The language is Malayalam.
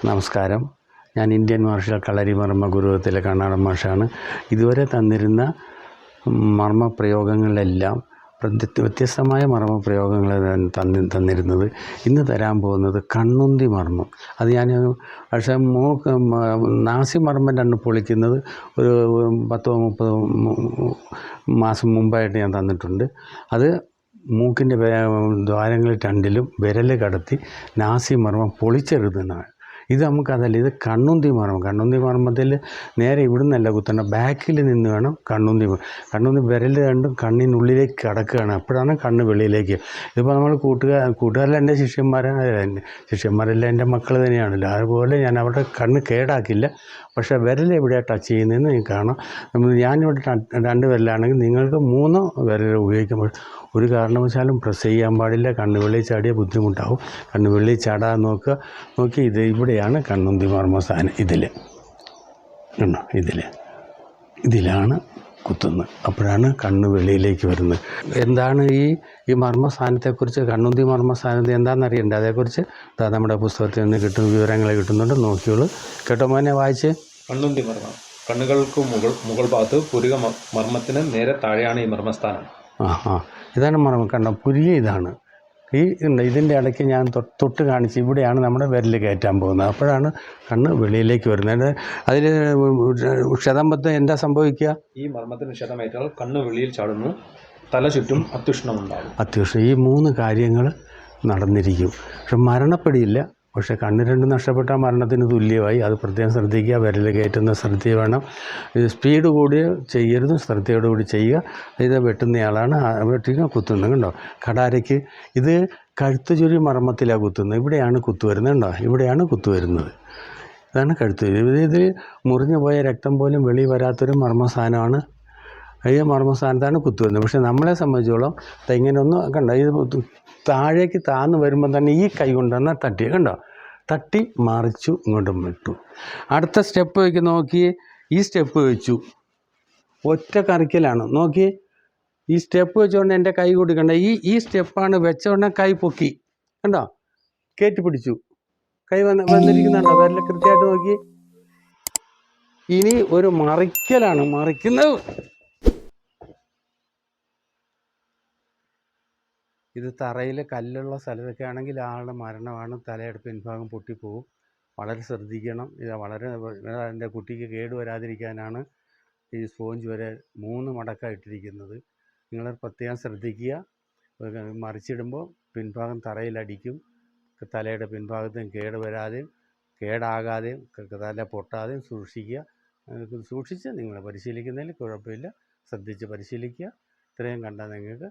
നമസ്കാരം. ഞാൻ ഇന്ത്യൻ മാർഷൽ കളരിമർമ്മ ഗുരുകുലത്തിലെ കർണാടക മാഷാണ്. ഇതുവരെ തന്നിരുന്ന മർമ്മപ്രയോഗങ്ങളിലെല്ലാം വ്യത്യസ്തമായ മർമ്മപ്രയോഗങ്ങളാണ് തന്നിരുന്നത്. ഇന്ന് തരാൻ പോകുന്നത് കണ്ണുന്തി മർമ്മം. അത് ഞാൻ പക്ഷേ നാസി മർമ്മം രണ്ട് പൊളിക്കുന്നത് ഒരു 10-30 മാസം മുമ്പായിട്ട് ഞാൻ തന്നിട്ടുണ്ട്. അത് മൂക്കിൻ്റെ ദ്വാരങ്ങളിൽ രണ്ടിലും വിരൽ കടത്തി നാസി മർമ്മം പൊളിച്ചെഴുതുന്നതാണ്. ഇത് നമുക്കതല്ല, ഇത് കണ്ണുന്തി മർമ്മം. കണ്ണുന്തി മർമ്മത്തിൽ നേരെ ഇവിടുന്നല്ല കുത്തണം, ബാക്കിൽ നിന്ന് വേണം കണ്ണുന്തി വിരൽ രണ്ടും കണ്ണിനുള്ളിലേക്ക് കടക്കുകയാണ്. അപ്പോഴാണ് കണ്ണ് വെളിയിലേക്ക്. ഇതിപ്പോൾ നമ്മൾ കൂട്ടുകാരെല്ലാം എൻ്റെ ശിഷ്യന്മാരെല്ലാം എൻ്റെ മക്കൾ തന്നെയാണല്ലോ. അതുപോലെ ഞാൻ അവരുടെ കണ്ണ് കേടാക്കില്ല. പക്ഷേ വിരൽ എവിടെയാണ് ടച്ച് ചെയ്യുന്നതെന്ന് നിങ്ങൾക്ക് കാണാം. ഞാനിവിടെ 2 വിരലാണെങ്കിൽ നിങ്ങൾക്ക് 3 വിരൽ ഉപയോഗിക്കുമ്പോൾ ഒരു കാരണവശാലും പ്രസ് ചെയ്യാൻ പാടില്ല. കണ്ണ് വെളിയിൽ ചാടിയാൽ ബുദ്ധിമുട്ടാവും. കണ്ണ് വെളിയിൽ ചാടാൻ നോക്കി ഇത് ഇവിടെയാണ് കണ്ണുന്തി മർമ്മസ്ഥാനം. ഇതിലാണ് കുത്തുന്നത്. അപ്പോഴാണ് കണ്ണ് വെളിയിലേക്ക് വരുന്നത്. എന്താണ് ഈ മർമ്മസ്ഥാനത്തെക്കുറിച്ച്, കണ്ണുന്തി മർമ്മസ്ഥാനത്ത് എന്താണെന്ന് അറിയണ്ടേ? അതേക്കുറിച്ച് നമ്മുടെ പുസ്തകത്തിൽ നിന്ന് വിവരങ്ങൾ കിട്ടുന്നുണ്ട്. നോക്കിയോളൂ. കേട്ടോ മോനെ, വായിച്ച്. കണ്ണുന്തി മർമ്മം. കണ്ണുകൾക്ക് മുകൾ ഭാഗത്ത് പുരിക മർമ്മത്തിന് നേരെ താഴെയാണ് ഈ മർമ്മസ്ഥാനം. ഇതാണ് മർമ്മം. കണ്ടോ, പുരിക ഇതാണ്. ഇതിൻ്റെ ഇടയ്ക്ക് ഞാൻ തൊട്ട് കാണിച്ച് ഇവിടെയാണ് നമ്മുടെ വിരൽ കയറ്റാൻ പോകുന്നത്. അപ്പോഴാണ് കണ്ണ് വെളിയിലേക്ക് വരുന്നത്. അതിൽ ക്ഷതമ്പത്ത് എന്താ സംഭവിക്കുക? ഈ മർമ്മത്തിന് ക്ഷതമേറ്റാൽ കണ്ണ് വെളിയിൽ ചാടുന്നു, തല ചുറ്റും അത്യുഷ്ണമുണ്ടാകും. ഈ 3 കാര്യങ്ങൾ നടന്നിരിക്കും. പക്ഷെ മരണപ്പെടില്ല. പക്ഷേ കണ്ണ് 2 നഷ്ടപ്പെട്ടാൽ മരണത്തിന് തുല്യമായി. അത് പ്രത്യേകം ശ്രദ്ധിക്കുക. വിരൽ കയറ്റുന്ന ശ്രദ്ധ വേണം. സ്പീഡ് കൂടി ചെയ്യരുത്, ശ്രദ്ധയോടുകൂടി ചെയ്യുക. ഇത് വെട്ടുന്നയാളാണ് കുത്തുന്നത്. കണ്ടോ, കടാരയ്ക്ക് ഇത് കഴുത്ത് ചുരി മർമ്മത്തിലാണ് കുത്തുന്നത്. ഇവിടെയാണ് കുത്തു വരുന്നത്. കണ്ടോ, ഇവിടെയാണ് കുത്തു വരുന്നത്. ഇതാണ് കഴുത്ത്. ഇത് മുറിഞ്ഞു പോയ രക്തം പോലും വെളി വരാത്തൊരു മർമ്മസ്ഥാനമാണ്. ഈ മർമ്മസ്ഥാനത്താണ് കുത്തു വരുന്നത്. പക്ഷേ നമ്മളെ സംബന്ധിച്ചോളം ഇങ്ങനെ ഒന്ന് കണ്ടോ, ഇത് താഴേക്ക് താന്ന് വരുമ്പോൾ തന്നെ ഈ കൈ കൊണ്ടുവന്ന് തട്ടി, കണ്ടോ, തട്ടി മറിച്ചു ഇങ്ങോട്ടും വിട്ടു. അടുത്ത സ്റ്റെപ്പ് വയ്ക്ക്. നോക്കിയേ, ഈ സ്റ്റെപ്പ് വെച്ചു. ഒറ്റ കറിക്കലാണ്. നോക്കിയേ, ഈ സ്റ്റെപ്പ് വെച്ചുകൊണ്ട് എൻ്റെ കൈ കൊടുക്കണ്ട. ഈ സ്റ്റെപ്പാണ് വെച്ചോണ്ട് കൈ പൊക്കി, കണ്ടോ, കയറ്റി പിടിച്ചു. കൈ വന്നിരിക്കുന്നുണ്ടോ? വിരൽ കൃത്യമായിട്ട് നോക്കി. ഇനി ഒരു മറിക്കലാണ്. മറിക്കുന്നത് ഇത് തറയിൽ കല്ലുള്ള സ്ഥലത്തൊക്കെ ആണെങ്കിൽ ആളുടെ മരണമാണ്. തലയുടെ പിൻഭാഗം പൊട്ടിപ്പോവും. വളരെ ശ്രദ്ധിക്കണം. ഇത് വളരെ എൻ്റെ കുട്ടിക്ക് കേടുവരാതിരിക്കാനാണ് ഈ സ്പോഞ്ച് വരെ 3 മടക്കായിട്ടിരിക്കുന്നത്. നിങ്ങൾ പ്രത്യേകം ശ്രദ്ധിക്കുക. മറിച്ചിടുമ്പോൾ പിൻഭാഗം തറയിലടിക്കും. തലയുടെ പിൻഭാഗത്തും കേടാകാതെയും തല പൊട്ടാതെയും സൂക്ഷിച്ച് നിങ്ങൾ പരിശീലിക്കുന്നതിൽ കുഴപ്പമില്ല. ശ്രദ്ധിച്ച് പരിശീലിക്കുക. ഇത്രയും കണ്ടാൽ നിങ്ങൾക്ക്